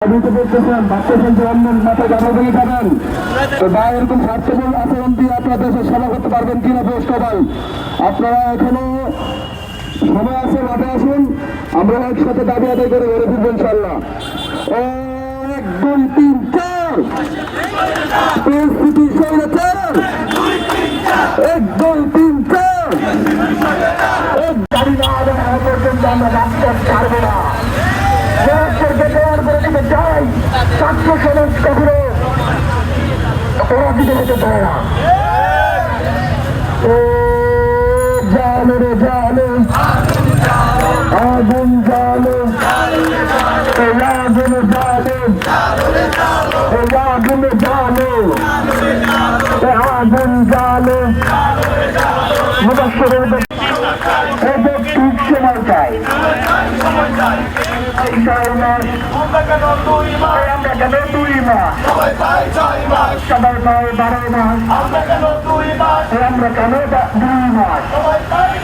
বুঝতে পারতেছেন ভাবতেছেন যে অন্য মাথায় জানাজানি খাবেন তো বা এরকম স্বার্থপর আচরণ দিয়ে আপনারা দেশের সেবা করতে পারবেন কিনা সবাই আপনারা এখনো সময় আছে মাঠে আসুন আমরা একসাথে দাবি আদায় করে ঘরে ফিরবো ইনশাল্লাহ। 1 2 3 4 পরিস্থিতি স্বৈরাচার 1 2 3 4 গাড়ি না আদায় পর্যন্ত আমরা রাস্তা ছাড়বো না। যাই ছাত্র সমাজ কখনো পরাজিত হতে পারে না। জালো রে জালো আগুন জালো আগুন জালো আগুন জালো আগুন জালো মুবাশশিরের ঠিক সময় চাই। আমরা কেন 2 মাস সবাই পাই 12 মাস আমরা কেন 2 মাস